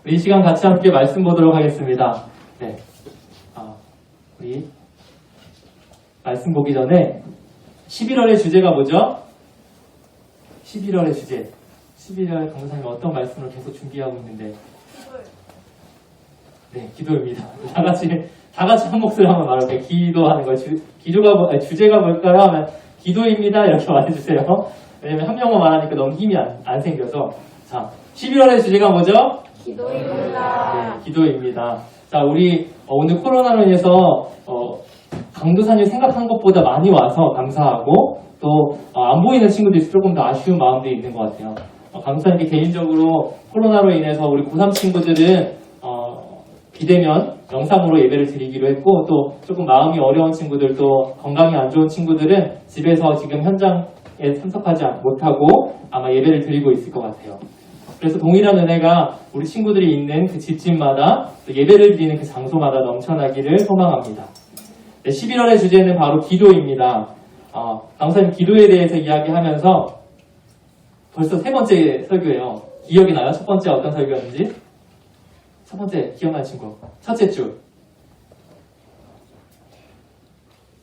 이 시간 같이 함께 말씀 보도록 하겠습니다. 네. 우리 말씀 보기 전에 11월의 주제가 뭐죠? 11월의 주제. 11월 강사님 어떤 말씀을 계속 준비하고 있는데? 네, 기도입니다. 다 같이 한 목소리 한번 말할게요. 기도하는 거. 주제가 뭘까요? 하면 기도입니다. 이렇게 말해주세요. 왜냐면 한 명만 말하니까 너무 힘이 안 생겨서. 자, 11월의 주제가 뭐죠? 기도입니다. 네, 기도입니다. 자, 우리 오늘 코로나로 인해서 강도사님 생각한 것보다 많이 와서 감사하고 또 안 보이는 친구들이 있어서 조금 더 아쉬운 마음도 있는 것 같아요. 강도사님께 개인적으로 코로나로 인해서 우리 고3 친구들은 비대면 영상으로 예배를 드리기로 했고 또 조금 마음이 어려운 친구들 또 건강이 안 좋은 친구들은 집에서 지금 현장에 참석하지 못하고 아마 예배를 드리고 있을 것 같아요. 그래서 동일한 은혜가 우리 친구들이 있는 그 집집마다 또 예배를 드리는 그 장소마다 넘쳐나기를 소망합니다. 네, 11월의 주제는 바로 기도입니다. 강사님 기도에 대해서 이야기하면서 벌써 세 번째 설교예요. 기억이 나요? 첫 번째 어떤 설교였는지? 첫 번째 기억나는 친구. 첫째 주.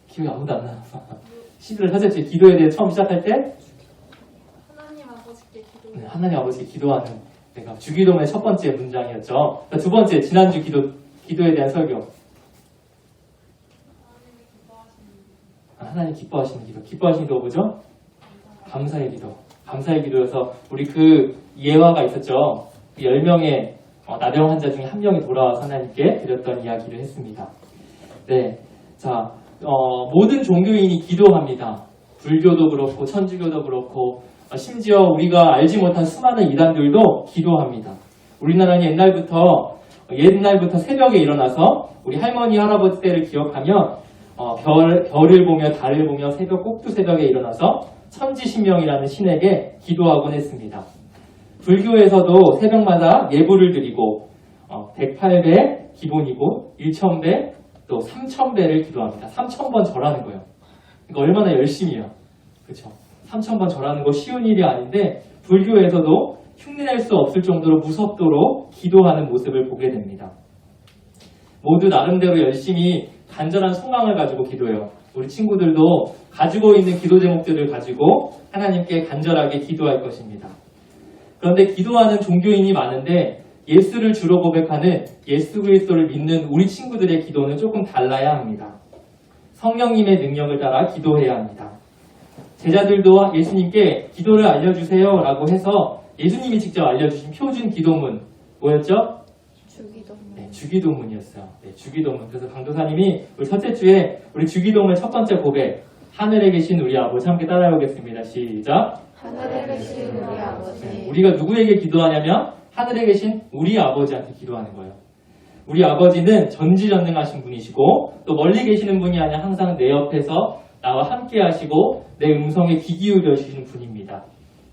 기억이 아무도 안 나요. 11월 첫째 주 기도에 대해 처음 시작할 때 하나님 아버지께 기도. 네, 하나님 아버지께 기도하는 내가 주기도문의 첫 번째 문장이었죠. 그러니까 두 번째 지난주 기도에 대한 설교. 하나님 기뻐하시는 기도. 기뻐하시는 기도 뭐죠? 감사의 기도. 감사의 기도여서 우리 그 예화가 있었죠. 10명의 나병 환자 중에 한 명이 돌아와서 하나님께 드렸던 이야기를 했습니다. 네, 자 모든 종교인이 기도합니다. 불교도 그렇고 천주교도 그렇고 심지어 우리가 알지 못한 수많은 이단들도 기도합니다. 우리나라는 옛날부터 새벽에 일어나서 우리 할머니 할아버지 때를 기억하며 별을 보며 달을 보며 새벽 꼭두 새벽에 일어나서 천지신명이라는 신에게 기도하곤 했습니다. 불교에서도 새벽마다 예불을 드리고 108배 기본이고 1000배 또 3000배를 기도합니다. 3000번 절하는 거예요. 그러니까 얼마나 열심히요. 그렇죠? 3000번 절하는 거 쉬운 일이 아닌데 불교에서도 흉내낼 수 없을 정도로 무섭도록 기도하는 모습을 보게 됩니다. 모두 나름대로 열심히 간절한 소망을 가지고 기도해요. 우리 친구들도 가지고 있는 기도 제목들을 가지고 하나님께 간절하게 기도할 것입니다. 그런데 기도하는 종교인이 많은데 예수를 주로 고백하는 예수 그리스도를 믿는 우리 친구들의 기도는 조금 달라야 합니다. 성령님의 능력을 따라 기도해야 합니다. 제자들도 예수님께 기도를 알려주세요 라고 해서 예수님이 직접 알려주신 표준 기도문 뭐였죠? 주기도문. 네, 주기도문이었어요. 네, 주기도문. 그래서 강도사님이 우리 첫째 주에 우리 주기도문의 첫 번째 고백 하늘에 계신 우리 아버지 함께 따라해보겠습니다. 시작. 하늘에 계신 우리 아버지. 네, 우리가 누구에게 기도하냐면 하늘에 계신 우리 아버지한테 기도하는 거예요. 우리 아버지는 전지전능하신 분이시고 또 멀리 계시는 분이 아니라 항상 내 옆에서 나와 함께 하시고 내 음성에 귀 기울여 주시는 분입니다.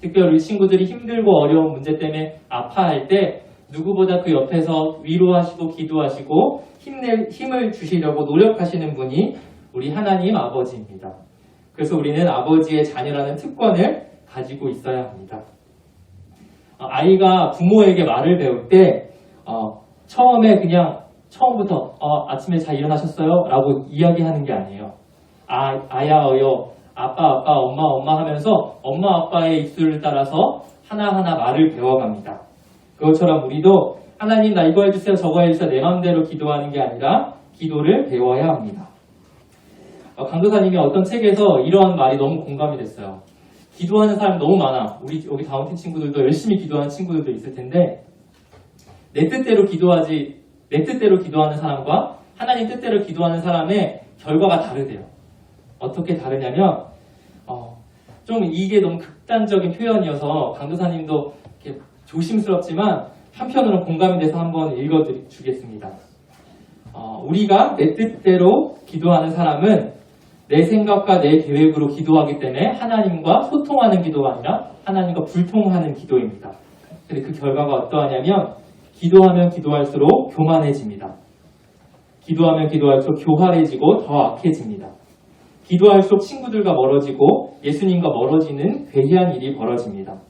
특별히 우리 친구들이 힘들고 어려운 문제 때문에 아파할 때 누구보다 그 옆에서 위로하시고 기도하시고 힘을 주시려고 노력하시는 분이 우리 하나님 아버지입니다. 그래서 우리는 아버지의 자녀라는 특권을 가지고 있어야 합니다. 아이가 부모에게 말을 배울 때 처음에 그냥 처음부터 아침에 잘 일어나셨어요? 라고 이야기하는 게 아니에요. 아야 어여 아빠 엄마 하면서 엄마 아빠의 입술을 따라서 하나하나 말을 배워갑니다. 그것처럼 우리도 하나님 나 이거 해주세요 저거 해주세요 내 마음대로 기도하는 게 아니라 기도를 배워야 합니다. 강도사님이 어떤 책에서 이러한 말이 너무 공감이 됐어요. 기도하는 사람 너무 많아. 우리 여기 다운팀 친구들도 열심히 기도하는 친구들도 있을 텐데 내 뜻대로 기도하는 사람과 하나님 뜻대로 기도하는 사람의 결과가 다르대요. 어떻게 다르냐면 좀 이게 너무 극단적인 표현이어서 강도사님도 이렇게 조심스럽지만 한편으로는 공감이 돼서 한번 읽어주겠습니다. 우리가 내 뜻대로 기도하는 사람은 내 생각과 내 계획으로 기도하기 때문에 하나님과 소통하는 기도가 아니라 하나님과 불통하는 기도입니다. 근데 그 결과가 어떠하냐면 기도하면 기도할수록 교만해집니다. 기도하면 기도할수록 교활해지고 더 악해집니다. 기도할수록 친구들과 멀어지고 예수님과 멀어지는 괴이한 일이 벌어집니다.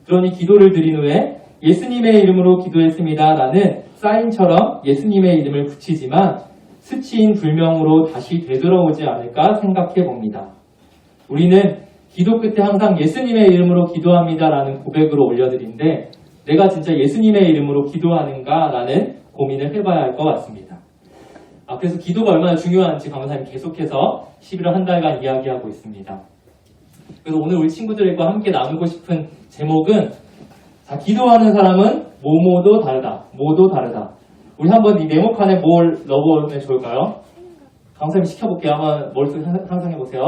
그러니 기도를 드린 후에 예수님의 이름으로 기도했습니다 라는 사인처럼 예수님의 이름을 붙이지만 스치인 불명으로 다시 되돌아오지 않을까 생각해 봅니다. 우리는 기도 끝에 항상 예수님의 이름으로 기도합니다 라는 고백으로 올려드린데 내가 진짜 예수님의 이름으로 기도하는가 라는 고민을 해봐야 할 것 같습니다. 그래서 기도가 얼마나 중요한지 강사님 계속해서 11월 한 달간 이야기하고 있습니다. 그래서 오늘 우리 친구들과 함께 나누고 싶은 제목은 자, 기도하는 사람은 모두 다르다. 모두 다르다. 우리 한번 이 네모칸에 뭘 넣어보면 좋을까요? 강사님 시켜볼게요. 한번 머릿속에 상상해보세요.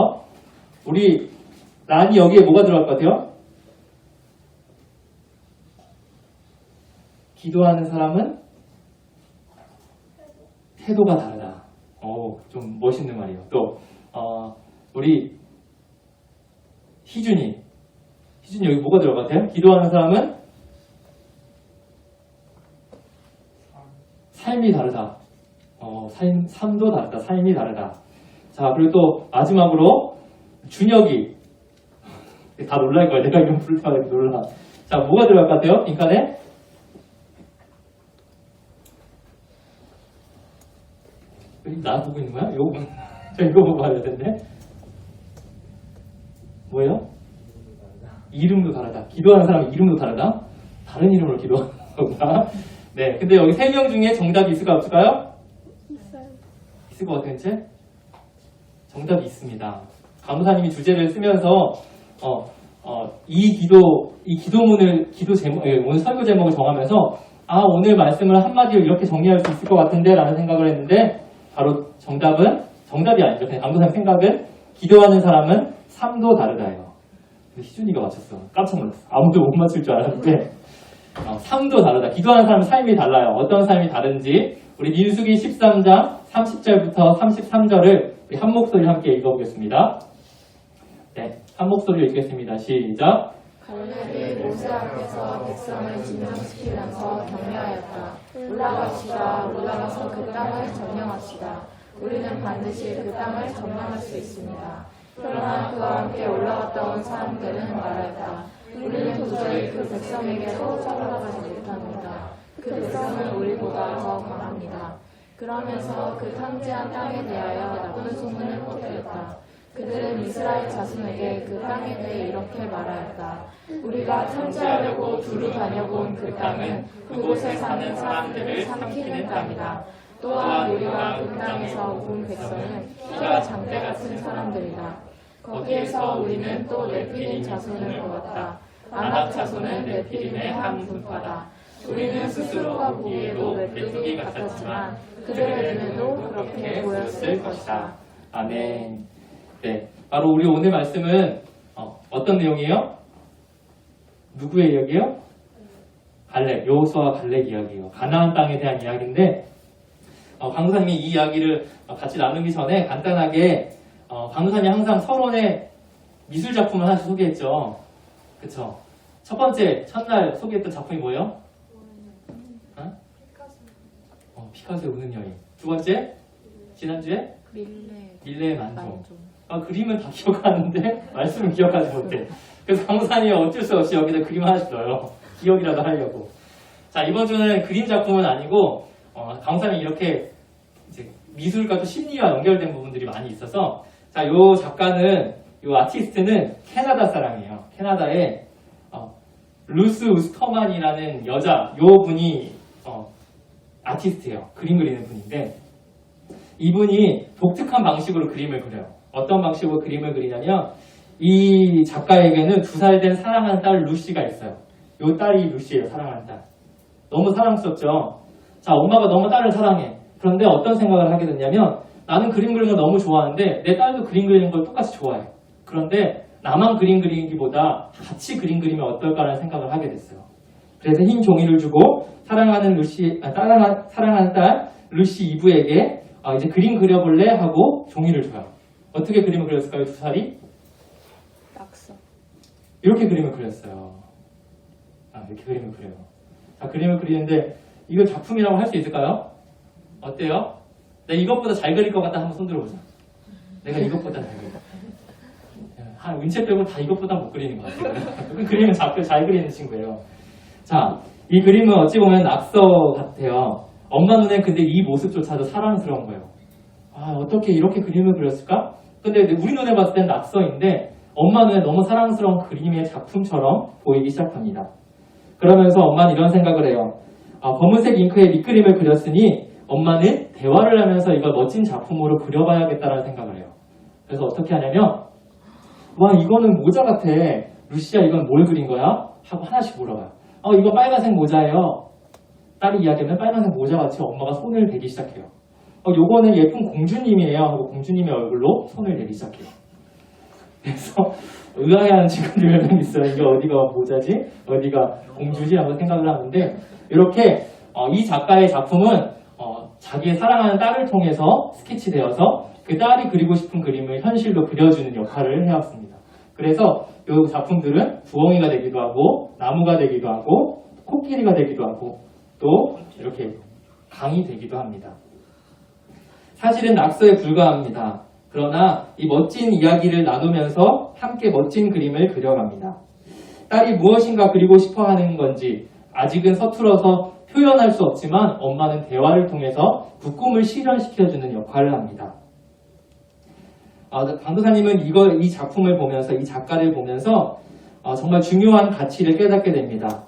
우리 란이 여기에 뭐가 들어갈 것 같아요? 기도하는 사람은 태도가 다르다. 좀 멋있는 말이에요. 또 우리 희준이 여기 뭐가 들어갈 것 같아요? 기도하는 사람은 삶이 다르다. 삶도 다르다. 삶이 다르다. 자, 그리고 또 마지막으로 준혁이 다 놀랄 거예요. 내가 이런 부를 때마다 놀라. 자, 뭐가 들어갈 것 같아요? 빈칸에 나 보고 있는 거야? 저 이거 보고 봐야 되는데 뭐예요? 이름도 다르다. 기도하는 사람 이름도 다르다. 다른 이름으로 기도하는 건가? 네, 근데 여기 3명 중에 정답이 있을까 없을까요? 있어요. 있을 것 같아요, 이제? 정답이 있습니다. 강사님이 주제를 쓰면서 이 기도문을 오늘 설교 제목을 정하면서 오늘 말씀을 한마디로 이렇게 정리할 수 있을 것 같은데 라는 생각을 했는데 바로 정답이 아니죠. 그냥 강도사님 생각은 기도하는 사람은 삶도 다르다예요. 희준이가 맞췄어. 깜짝 놀랐어. 아무도 못 맞출 줄 알았는데 삶도 다르다. 기도하는 사람은 삶이 달라요. 어떤 삶이 다른지 우리 민수기 13장 30절부터 33절을 우리 한 목소리 함께 읽어보겠습니다. 네, 한 목소리로 읽겠습니다. 시작. 갈렙이 모세 앞에서 백성을 진정시키면서 격려하였다. 올라가서 그 땅을 점령합시다. 우리는 반드시 그 땅을 점령할 수 있습니다. 그러나 그와 함께 올라갔다 온 사람들은 말했다. 우리는 도저히 그 백성에게로 올라가지 못합니다. 그 백성은 우리보다 더 강합니다. 그러면서 그 탐지한 땅에 대하여 나쁜 소문을 퍼뜨렸다. 그들은 이스라엘 자손에게 그 땅에 대해 이렇게 말하였다. 우리가 탐지하려고 두루 다녀본 그 땅은 그곳에 사는 사람들을 삼키는 땅이다. 또한 우리가 그 땅에서 온 백성은 키가 장대 같은 사람들이다. 거기에서 우리는 또 네피림 자손을 보았다. 아낙 자손은 네피림의 한 분파다. 우리는 스스로가 보기에도 메뚜기 같았지만 그들의 눈에도 그렇게 보였을 것이다. 아멘. 네, 바로 우리 오늘 말씀은 어떤 내용이에요? 누구의 이야기예요? 갈렙, 여호수아와 갈렙 이야기예요. 가나안 땅에 대한 이야기인데 강도사님이 이 이야기를 같이 나누기 전에 간단하게 강도사님이 항상 서론에 미술 작품을 하나씩 소개했죠. 그쵸? 첫 번째, 첫날 소개했던 작품이 뭐예요? 피카소의 우는 여인. 두 번째, 지난주에? 밀레의 만종. 그림은 다 기억하는데 말씀은 기억하지 못해. 그래서 강사님이 어쩔 수 없이 여기다 그림 하나씩 넣어요. 기억이라도 하려고. 자, 이번 주는 그림 작품은 아니고 강사님이 이렇게 이제 미술과 또 심리와 연결된 부분들이 많이 있어서 자, 요 작가는 요 아티스트는 캐나다 사람이에요. 캐나다의 루스 우스터만이라는 여자 요 분이 아티스트예요. 그림 그리는 분인데 이분이 독특한 방식으로 그림을 그려요. 어떤 방식으로 그림을 그리냐면 이 작가에게는 2살 된 사랑하는 딸 루시가 있어요. 요 딸이 루시예요. 사랑하는 딸. 너무 사랑스럽죠. 자, 엄마가 너무 딸을 사랑해. 그런데 어떤 생각을 하게 됐냐면 나는 그림 그리는 걸 너무 좋아하는데 내 딸도 그림 그리는 걸 똑같이 좋아해. 그런데 나만 그림 그리기보다 같이 그림 그리면 어떨까라는 생각을 하게 됐어요. 그래서 흰 종이를 주고 사랑하는 딸 루시 이브에게 이제 그림 그려볼래? 하고 종이를 줘요. 어떻게 그림을 그렸을까요? 2살이? 낙서. 이렇게 그림을 그렸어요. 이렇게 그림을 그려요. 자, 그림을 그리는데 이걸 작품이라고 할 수 있을까요? 어때요? 내가 이것보다 잘 그릴 것 같다 한번 손 들어보자. 내가 이것보다 잘 그려. 한 은채 빼고 다 이것보다 못 그리는 것 같아요. 그림을 잘 그리는 친구예요. 자, 이 그림은 어찌 보면 낙서 같아요. 엄마 눈에 근데 이 모습조차도 사랑스러운 거예요. 아, 어떻게 이렇게 그림을 그렸을까? 근데 우리 눈에 봤을 땐 낙서인데 엄마 눈에 너무 사랑스러운 그림의 작품처럼 보이기 시작합니다. 그러면서 엄마는 이런 생각을 해요. 검은색 잉크에 밑그림을 그렸으니 엄마는 대화를 하면서 이걸 멋진 작품으로 그려봐야겠다는 생각을 해요. 그래서 어떻게 하냐면 와, 이거는 모자 같아. 루시아, 이건 뭘 그린 거야? 하고 하나씩 물어봐요. 이거 빨간색 모자예요. 딸이 이야기하면 빨간색 모자같이 엄마가 손을 대기 시작해요. 요거는 예쁜 공주님이에요. 하고 공주님의 얼굴로 손을 대기 시작해요. 그래서 의아해하는 친구들이 몇 명 있어요. 이게 어디가 모자지? 어디가 공주지? 하고 생각을 하는데 이렇게 이 작가의 작품은 자기의 사랑하는 딸을 통해서 스케치되어서 그 딸이 그리고 싶은 그림을 현실로 그려주는 역할을 해왔습니다. 그래서 이 작품들은 부엉이가 되기도 하고 나무가 되기도 하고 코끼리가 되기도 하고 또 이렇게 강이 되기도 합니다. 사실은 낙서에 불과합니다. 그러나 이 멋진 이야기를 나누면서 함께 멋진 그림을 그려갑니다. 딸이 무엇인가 그리고 싶어 하는 건지 아직은 서툴어서 표현할 수 없지만 엄마는 대화를 통해서 그 꿈을 실현시켜주는 역할을 합니다. 강도사님은 이 작품을 보면서 이 작가를 보면서 정말 중요한 가치를 깨닫게 됩니다.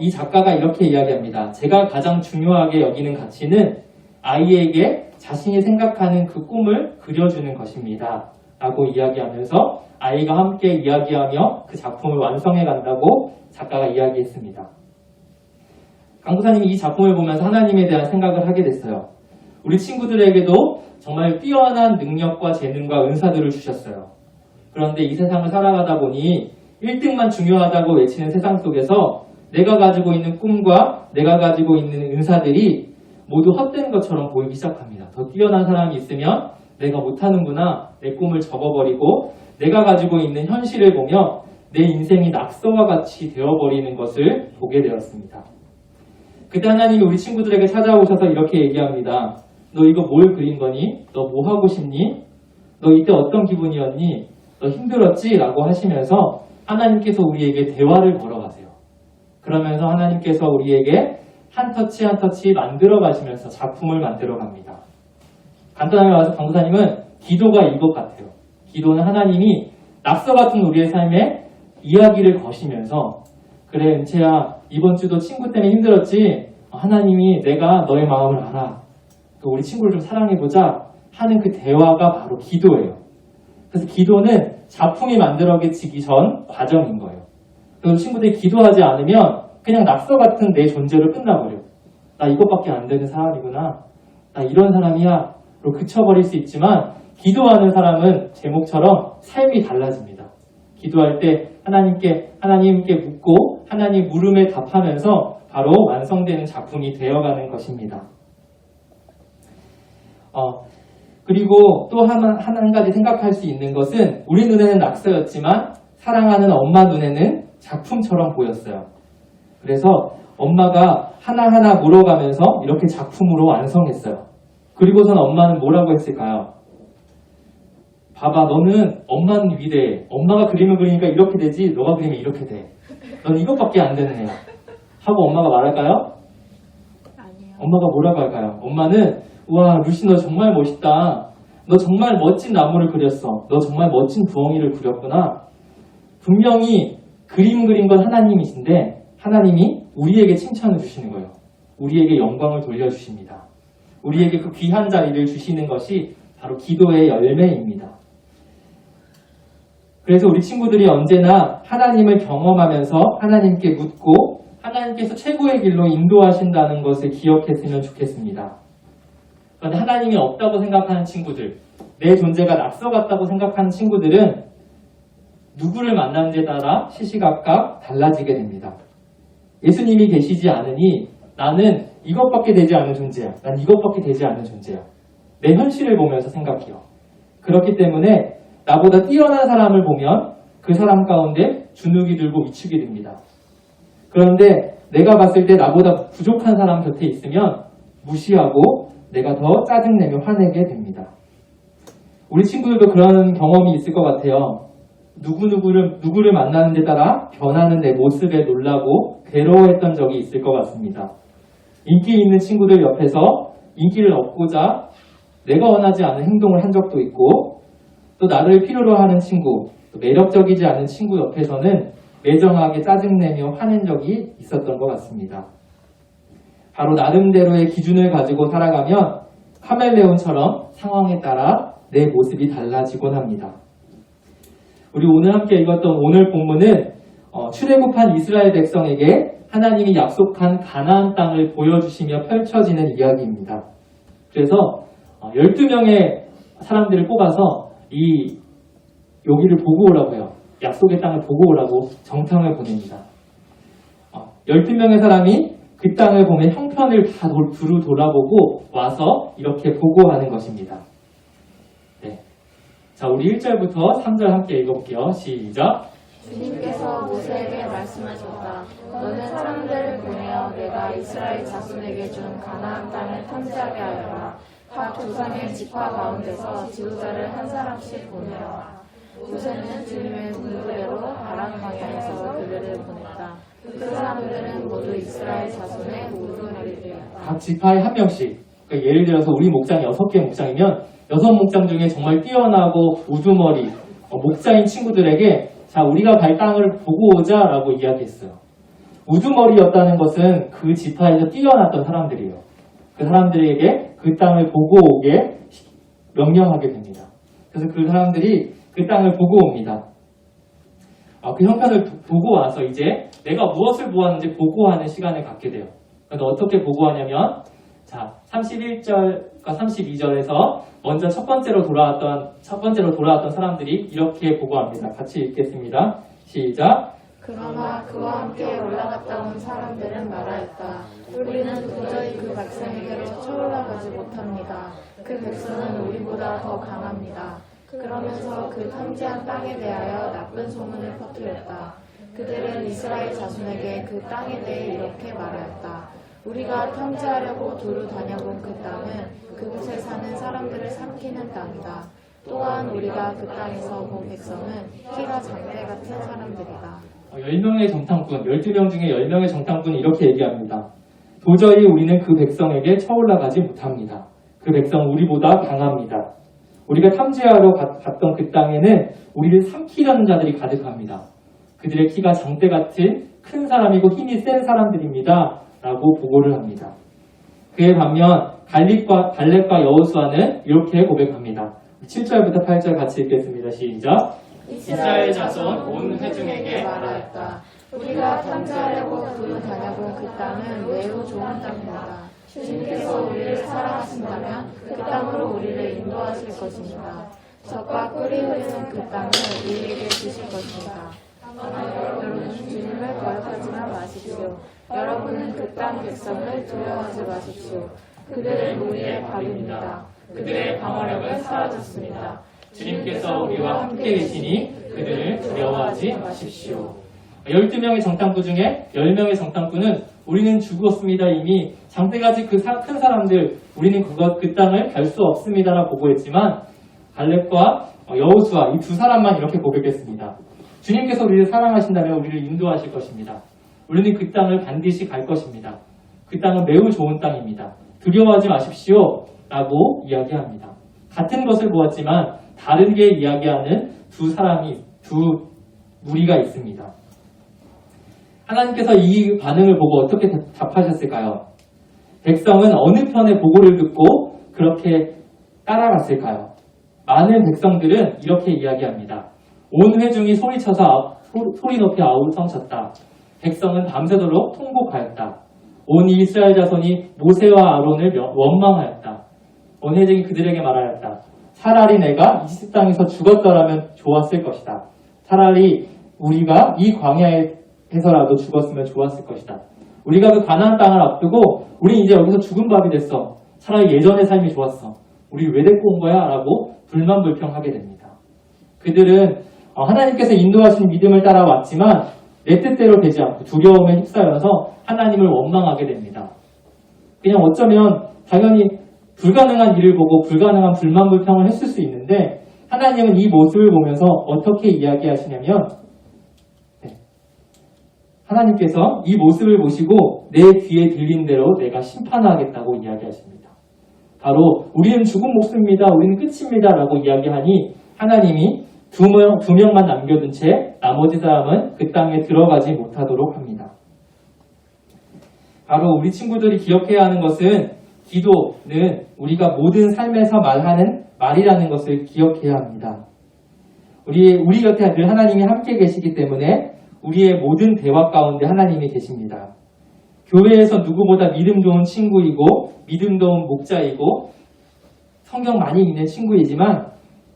이 작가가 이렇게 이야기합니다. 제가 가장 중요하게 여기는 가치는 아이에게 자신이 생각하는 그 꿈을 그려주는 것입니다. 라고 이야기하면서 아이가 함께 이야기하며 그 작품을 완성해 간다고 작가가 이야기했습니다. 강도사님이 이 작품을 보면서 하나님에 대한 생각을 하게 됐어요. 우리 친구들에게도 정말 뛰어난 능력과 재능과 은사들을 주셨어요. 그런데 이 세상을 살아가다 보니 1등만 중요하다고 외치는 세상 속에서 내가 가지고 있는 꿈과 내가 가지고 있는 은사들이 모두 헛된 것처럼 보이기 시작합니다. 더 뛰어난 사람이 있으면 내가 못하는구나, 내 꿈을 접어버리고 내가 가지고 있는 현실을 보며 내 인생이 낙서와 같이 되어버리는 것을 보게 되었습니다. 그때 하나님이 우리 친구들에게 찾아오셔서 이렇게 얘기합니다. 너 이거 뭘 그린 거니? 너 뭐 하고 싶니? 너 이때 어떤 기분이었니? 너 힘들었지? 라고 하시면서 하나님께서 우리에게 대화를 걸어가세요. 그러면서 하나님께서 우리에게 한 터치 한 터치 만들어 가시면서 작품을 만들어 갑니다. 간단하게 말해서 강도사님은 기도가 이것 같아요. 기도는 하나님이 낙서 같은 우리의 삶에 이야기를 거시면서 그래 은채야 이번 주도 친구 때문에 힘들었지? 하나님이 내가 너의 마음을 알아. 우리 친구를 좀 사랑해보자 하는 그 대화가 바로 기도예요. 그래서 기도는 작품이 만들어지기 전 과정인 거예요. 그래서 친구들이 기도하지 않으면 그냥 낙서 같은 내 존재로 끝나버려. 나 이것밖에 안 되는 사람이구나. 나 이런 사람이야. 로 그쳐버릴 수 있지만 기도하는 사람은 제목처럼 삶이 달라집니다. 기도할 때 하나님께 묻고 하나님 물음에 답하면서 바로 완성되는 작품이 되어가는 것입니다. 그리고 또 한 가지 생각할 수 있는 것은 우리 눈에는 낙서였지만 사랑하는 엄마 눈에는 작품처럼 보였어요. 그래서 엄마가 하나하나 물어가면서 이렇게 작품으로 완성했어요. 그리고선 엄마는 뭐라고 했을까요? 봐봐, 너는 엄마는 위대해. 엄마가 그림을 그리니까 이렇게 되지, 너가 그리면 이렇게 돼. 넌 이것밖에 안 되는 애야. 하고 엄마가 말할까요? 아니요. 엄마가 뭐라고 할까요? 엄마는 우와, 루시 너 정말 멋있다. 너 정말 멋진 나무를 그렸어. 너 정말 멋진 부엉이를 그렸구나. 분명히 그림 그린 건 하나님이신데 하나님이 우리에게 칭찬을 주시는 거예요. 우리에게 영광을 돌려주십니다. 우리에게 그 귀한 자리를 주시는 것이 바로 기도의 열매입니다. 그래서 우리 친구들이 언제나 하나님을 경험하면서 하나님께 묻고 하나님께서 최고의 길로 인도하신다는 것을 기억했으면 좋겠습니다. 그런데 하나님이 없다고 생각하는 친구들, 내 존재가 낙서 같다고 생각하는 친구들은 누구를 만나는지에 따라 시시각각 달라지게 됩니다. 예수님이 계시지 않으니 나는 이것밖에 되지 않은 존재야. 난 이것밖에 되지 않은 존재야. 내 현실을 보면서 생각해요. 그렇기 때문에 나보다 뛰어난 사람을 보면 그 사람 가운데 주눅이 들고 위축이 됩니다. 그런데 내가 봤을 때 나보다 부족한 사람 곁에 있으면 무시하고 내가 더 짜증내며 화내게 됩니다. 우리 친구들도 그런 경험이 있을 것 같아요. 누구를 만나는 데 따라 변하는 내 모습에 놀라고 괴로워했던 적이 있을 것 같습니다. 인기 있는 친구들 옆에서 인기를 얻고자 내가 원하지 않은 행동을 한 적도 있고, 또 나를 필요로 하는 친구, 또 매력적이지 않은 친구 옆에서는 매정하게 짜증내며 화낸 적이 있었던 것 같습니다. 바로 나름대로의 기준을 가지고 살아가면 카멜레온처럼 상황에 따라 내 모습이 달라지곤 합니다. 우리 오늘 함께 읽었던 오늘 본문은 출애굽한 이스라엘 백성에게 하나님이 약속한 가나안 땅을 보여주시며 펼쳐지는 이야기입니다. 그래서 12명의 사람들을 뽑아서 여기를 보고 오라고 해요. 약속의 땅을 보고 오라고 정탐을 보냅니다. 12명의 사람이 그 땅을 보면 형편을 다 두루 돌아보고 와서 이렇게 보고하는 것입니다. 네. 자, 우리 1절부터 3절 함께 읽어볼게요. 시작. 주님께서 모세에게 말씀하셨다. 너는 사람들을 보내어 내가 이스라엘 자손에게 준 가나안 땅을 탐지하게 하여라. 각 조상의 지파 가운데서 지도자를 한 사람씩 보내어라. 모세는 주님의 문구대로 바람 방향에서 그들을 보냈다. 그 사람들은 모두 이스라엘 자손의 우두머리들이었다. 각 지파에 한 명씩. 그러니까 예를 들어서 우리 목장이 6개 목장이면 6목장 중에 정말 뛰어나고 우두머리 목자인 친구들에게 자, 우리가 갈 땅을 보고 오자라고 이야기했어요. 우두머리였다는 것은 그 지파에서 뛰어났던 사람들이에요. 그 사람들에게 그 땅을 보고 오게 명령하게 됩니다. 그래서 그 사람들이 그 땅을 보고 옵니다. 그 형편을 보고 와서 이제 내가 무엇을 보았는지 보고하는 시간을 갖게 돼요. 그래서 어떻게 보고하냐면, 자, 31절과 32절에서 먼저 첫 번째로 돌아왔던 사람들이 이렇게 보고합니다. 같이 읽겠습니다. 시작. 그러나 그와 함께 올라갔다 온 사람들은 말하였다. 우리는 도저히 그 백성에게로 쳐올라가지 못합니다. 그 백성은 우리보다 더 강합니다. 그러면서 그 탐지한 땅에 대하여 나쁜 소문을 퍼뜨렸다. 그들은 이스라엘 자손에게 그 땅에 대해 이렇게 말하였다. 우리가 탐지하려고 두루 다녀본 그 땅은 그곳에 사는 사람들을 삼키는 땅이다. 또한 우리가 그 땅에서 본 백성은 키가 장대 같은 사람들이다. 10명의 정탐꾼, 12명 중에 10명의 정탐꾼이 이렇게 얘기합니다. 도저히 우리는 그 백성에게 쳐올라가지 못합니다. 그 백성은 우리보다 강합니다. 우리가 탐지하러 갔던 그 땅에는 우리를 삼키려는 자들이 가득합니다. 그들의 키가 장대 같은 큰 사람이고 힘이 센 사람들입니다. 라고 보고를 합니다. 그에 반면 갈렙과 여호수아는 이렇게 고백합니다. 7절부터 8절 같이 읽겠습니다. 시작. 이스라엘 자손 온 회중에게 말하였다. 우리가 탐지하려고 두루 다녀본 그 땅은 매우 좋은 땅입니다. 주님께서 우리를 사랑하신다면 그 땅으로 우리를 인도하실 것입니다. 젖과 꿀이 흐르는 그 땅을 우리에게 주실 것입니다. 여러분 주님을 거역하지만 마십시오. 여러분은 그 땅 백성을 두려워하지 마십시오. 그들은 우리의 밥입니다. 그들의 방어력은 사라졌습니다. 주님께서 우리와 함께 계시니 그들을 두려워하지 마십시오. 12명의 정탐꾼 중에 10명의 정탐꾼은 우리는 죽었습니다. 이미 장대가지 그 큰 사람들 우리는 그 땅을 갈 수 없습니다라고 보고했지만 갈렙과 여호수아 이 두 사람만 이렇게 고백했습니다. 주님께서 우리를 사랑하신다면 우리를 인도하실 것입니다. 우리는 그 땅을 반드시 갈 것입니다. 그 땅은 매우 좋은 땅입니다. 두려워하지 마십시오 라고 이야기합니다. 같은 것을 보았지만 다르게 이야기하는 두 무리가 있습니다. 하나님께서 이 반응을 보고 어떻게 답하셨을까요? 백성은 어느 편의 보고를 듣고 그렇게 따라갔을까요? 많은 백성들은 이렇게 이야기합니다. 온 회중이 소리 높이 아우성쳤다. 백성은 밤새도록 통곡하였다. 온 이스라엘 자손이 모세와 아론을 원망하였다. 온 회중이 그들에게 말하였다. 차라리 내가 이집 땅에서 죽었더라면 좋았을 것이다. 차라리 우리가 이 광야에서라도 죽었으면 좋았을 것이다. 우리가 그 가나안 땅을 앞두고 우리 이제 여기서 죽은 밥이 됐어. 차라리 예전의 삶이 좋았어. 우리 왜 데리고 온 거야? 라고 불만불평하게 됩니다. 그들은 하나님께서 인도하신 믿음을 따라왔지만 내 뜻대로 되지 않고 두려움에 휩싸여서 하나님을 원망하게 됩니다. 그냥 어쩌면 당연히 불가능한 일을 보고 불가능한 불만불평을 했을 수 있는데 하나님은 이 모습을 보면서 어떻게 이야기하시냐면 하나님께서 이 모습을 보시고 내 귀에 들린 대로 내가 심판하겠다고 이야기하십니다. 바로 우리는 죽은 목숨입니다. 우리는 끝입니다. 라고 이야기하니 하나님이 두 명만 남겨둔 채 나머지 사람은 그 땅에 들어가지 못하도록 합니다. 바로 우리 친구들이 기억해야 하는 것은 기도는 우리가 모든 삶에서 말하는 말이라는 것을 기억해야 합니다. 우리 곁에 늘 하나님이 함께 계시기 때문에 우리의 모든 대화 가운데 하나님이 계십니다. 교회에서 누구보다 믿음 좋은 친구이고 믿음 좋은 목자이고 성경 많이 읽는 친구이지만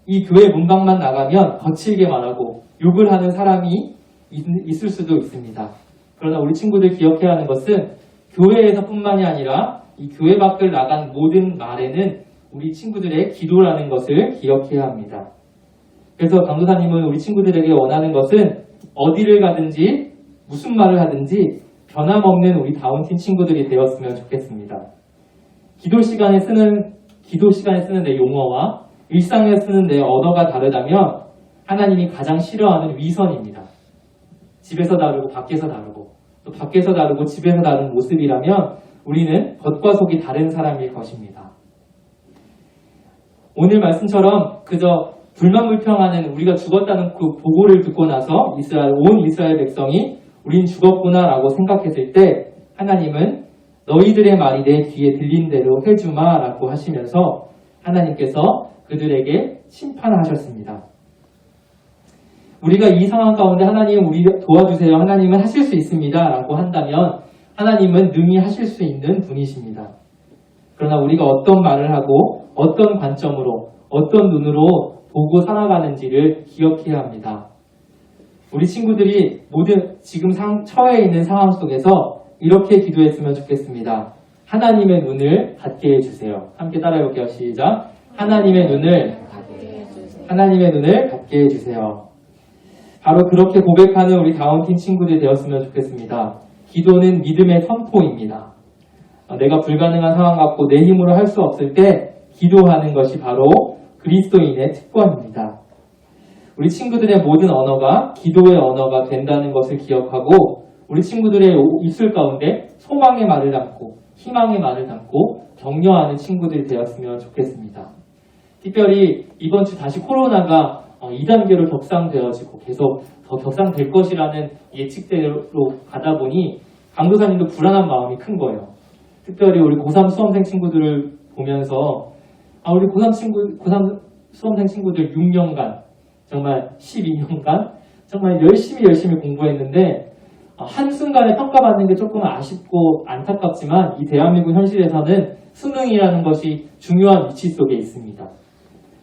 이 교회 문밖만 나가면 거칠게 말하고 욕을 하는 사람이 있을 수도 있습니다. 그러나 우리 친구들 기억해야 하는 것은 교회에서뿐만이 아니라 이 교회 밖을 나간 모든 말에는 우리 친구들의 기도라는 것을 기억해야 합니다. 그래서 강도사님은 우리 친구들에게 원하는 것은 어디를 가든지 무슨 말을 하든지 변함없는 우리 다운팀 친구들이 되었으면 좋겠습니다. 기도 시간에 쓰는 내 용어와 일상에 쓰는 내 언어가 다르다면 하나님이 가장 싫어하는 위선입니다. 집에서 다르고 밖에서 다르고 또 밖에서 다르고 집에서 다른 모습이라면 우리는 겉과 속이 다른 사람일 것입니다. 오늘 말씀처럼 그저 불만불평하는 우리가 죽었다는 그 보고를 듣고 나서 온 이스라엘 백성이 우린 죽었구나 라고 생각했을 때 하나님은 너희들의 말이 내 귀에 들린 대로 해주마 라고 하시면서 하나님께서 그들에게 심판하셨습니다. 우리가 이 상황 가운데 하나님 우리 도와주세요. 하나님은 하실 수 있습니다. 라고 한다면 하나님은 능히 하실 수 있는 분이십니다. 그러나 우리가 어떤 말을 하고 어떤 관점으로 어떤 눈으로 보고 살아가는지를 기억해야 합니다. 우리 친구들이 모든 지금 처해 있는 상황 속에서 이렇게 기도했으면 좋겠습니다. 하나님의 눈을 갖게 해주세요. 함께 따라해볼게요. 시작. 하나님의 눈을 갖게 해주세요. 바로 그렇게 고백하는 우리 다운팀 친구들이 되었으면 좋겠습니다. 기도는 믿음의 선포입니다. 내가 불가능한 상황 갖고 내 힘으로 할 수 없을 때 기도하는 것이 바로 그리스도인의 특권입니다. 우리 친구들의 모든 언어가 기도의 언어가 된다는 것을 기억하고 우리 친구들의 입술 가운데 소망의 말을 담고 희망의 말을 담고 격려하는 친구들이 되었으면 좋겠습니다. 특별히 이번 주 다시 코로나가 2단계로 격상되어지고 계속 더 격상될 것이라는 예측대로 가다 보니 강도사님도 불안한 마음이 큰 거예요. 특별히 우리 고3 수험생 친구들을 보면서 우리 고3 수험생 친구들 6년간 정말 12년간 정말 열심히 공부했는데 한순간에 평가받는 게 조금 아쉽고 안타깝지만 이 대한민국 현실에서는 수능이라는 것이 중요한 위치 속에 있습니다.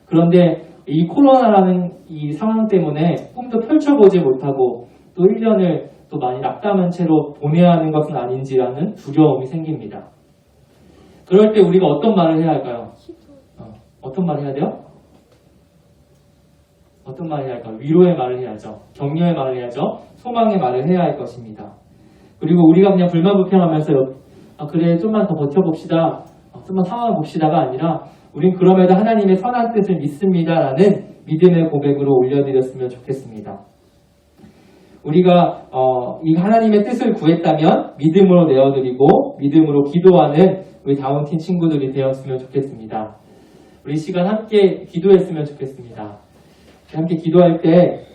그런데 이 코로나라는 이 상황 때문에 꿈도 펼쳐보지 못하고 또 1년을 또 많이 낙담한 채로 보내야 하는 것은 아닌지라는 두려움이 생깁니다. 그럴 때 우리가 어떤 말을 해야 할까요? 어떤 말을 해야 돼요? 어떤 말을 해야 할까요? 위로의 말을 해야죠. 격려의 말을 해야죠. 소망의 말을 해야 할 것입니다. 그리고 우리가 그냥 불만불평하면서 그래 좀만 더 버텨봅시다. 좀만 참아 봅시다가 아니라 우린 그럼에도 하나님의 선한 뜻을 믿습니다라는 믿음의 고백으로 올려드렸으면 좋겠습니다. 우리가 이 하나님의 뜻을 구했다면 믿음으로 내어드리고 믿음으로 기도하는 우리 다운팀 친구들이 되었으면 좋겠습니다. 우리 시간 함께 기도했으면 좋겠습니다. 함께 기도할 때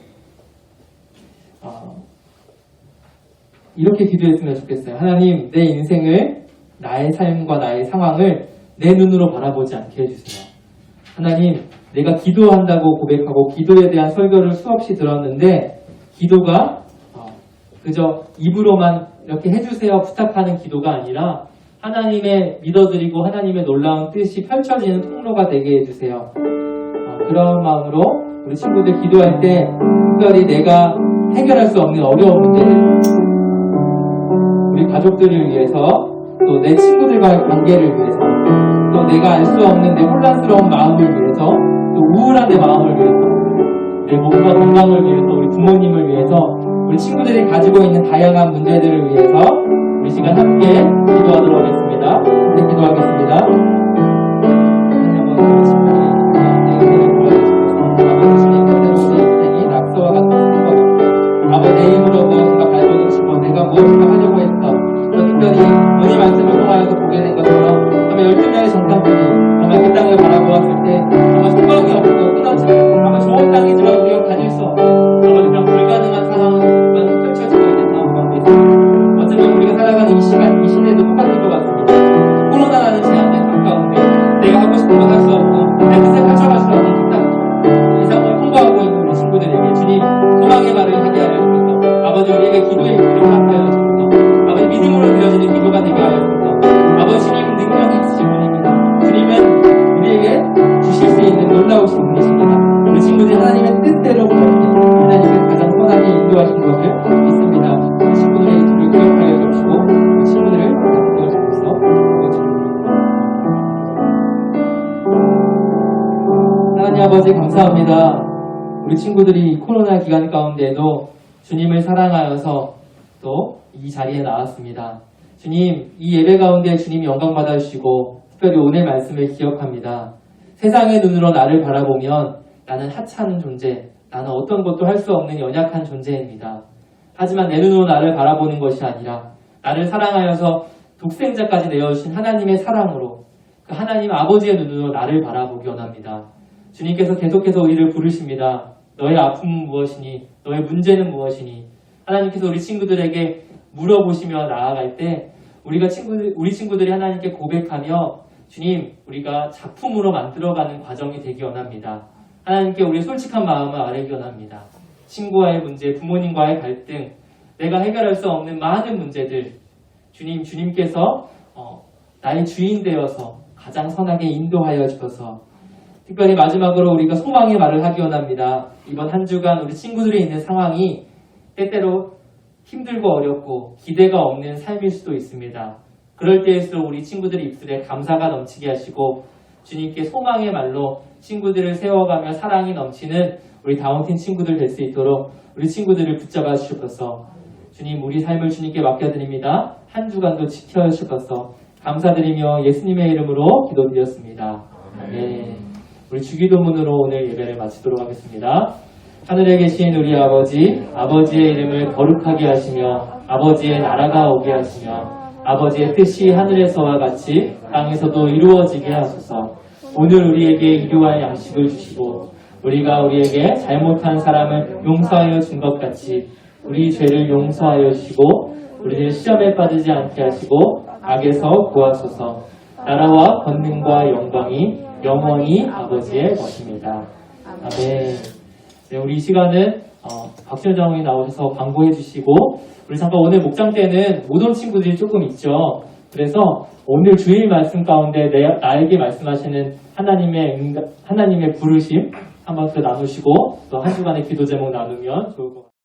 이렇게 기도했으면 좋겠어요. 하나님, 내 인생을 나의 삶과 나의 상황을 내 눈으로 바라보지 않게 해주세요. 하나님, 내가 기도한다고 고백하고 기도에 대한 설교를 수없이 들었는데 기도가 그저 입으로만 이렇게 해주세요 부탁하는 기도가 아니라 하나님의 믿어드리고 하나님의 놀라운 뜻이 펼쳐지는 통로가 되게 해주세요. 그런 마음으로 우리 친구들 기도할 때 특별히 내가 해결할 수 없는 어려운 문제들, 우리 가족들을 위해서 또 내 친구들과의 관계를 위해서 또 내가 알 수 없는 내 혼란스러운 마음을 위해서 또 우울한 내 마음을 위해서 내 몸과 건강을 위해서 우리 부모님을 위해서 우리 친구들이 가지고 있는 다양한 문제들을 위해서 우리 시간 함께 기도하도록 하겠습니다. 함께 기도하겠습니다. 하나님 아버지, 내 인생을 도와주시겠습니다. 우리에게 기도의 기도를 받게 하여 주셔서 아버지 믿음으로 드려지는 기도가 되게 하여 주셔서 아버지 주님은 능력이 있으신 분입니다. 주님은 우리에게 주실 수 있는 놀라우신 분이십니다. 우리 친구들이 하나님의 뜻대로 그렇게 하나님의 가장 선하게 인도하신 것을 믿습니다. 우리 친구들의 이들을 기억하여 주시고 우리 친구들을 바꾸어 주셔서 하나님 아버지 감사합니다. 우리 친구들이 코로나 기간 가운데에도 주님을 사랑하여서 또 이 자리에 나왔습니다. 주님, 이 예배 가운데 주님 영광 받아주시고 특별히 오늘 말씀을 기억합니다. 세상의 눈으로 나를 바라보면 나는 하찮은 존재, 나는 어떤 것도 할 수 없는 연약한 존재입니다. 하지만 내 눈으로 나를 바라보는 것이 아니라 나를 사랑하여서 독생자까지 내어주신 하나님의 사랑으로 그 하나님 아버지의 눈으로 나를 바라보기 원합니다. 주님께서 계속해서 우리를 부르십니다. 너의 아픔은 무엇이니? 너의 문제는 무엇이니? 하나님께서 우리 친구들에게 물어보시며 나아갈 때 우리 친구들이 하나님께 고백하며 주님, 우리가 작품으로 만들어가는 과정이 되기 원합니다. 하나님께 우리의 솔직한 마음을 아뢰기 원합니다. 친구와의 문제, 부모님과의 갈등, 내가 해결할 수 없는 많은 문제들 주님께서 나의 주인 되어서 가장 선하게 인도하여 주셔서 특별히 마지막으로 우리가 소망의 말을 하기 원합니다. 이번 한 주간 우리 친구들이 있는 상황이 때때로 힘들고 어렵고 기대가 없는 삶일 수도 있습니다. 그럴 때일수록 우리 친구들의 입술에 감사가 넘치게 하시고 주님께 소망의 말로 친구들을 세워가며 사랑이 넘치는 우리 다운팀 친구들 될 수 있도록 우리 친구들을 붙잡아 주셔서 주님 우리 삶을 주님께 맡겨드립니다. 한 주간도 지켜주셔서 감사드리며 예수님의 이름으로 기도드렸습니다. 네. 우리 주기도문으로 오늘 예배를 마치도록 하겠습니다. 하늘에 계신 우리 아버지, 아버지의 이름을 거룩하게 하시며 아버지의 나라가 오게 하시며 아버지의 뜻이 하늘에서와 같이 땅에서도 이루어지게 하소서. 오늘 우리에게 일용할 양식을 주시고 우리가 우리에게 잘못한 사람을 용서하여 준 것 같이 우리 죄를 용서하여 주시고 우리를 시험에 빠지지 않게 하시고 악에서 구하소서. 나라와 권능과 영광이 영원히 아버지의 것입니다. 아멘. 네, 우리 이 시간은 박지원 장로님 나오셔서 광고해 주시고 우리 잠깐 오늘 목장 때는 못 온 친구들이 조금 있죠. 그래서 오늘 주일 말씀 가운데 나에게 말씀하시는 하나님의 부르심 한번 더 나누시고 또 한 주간의 기도 제목 나누면 좋을 것 같아요.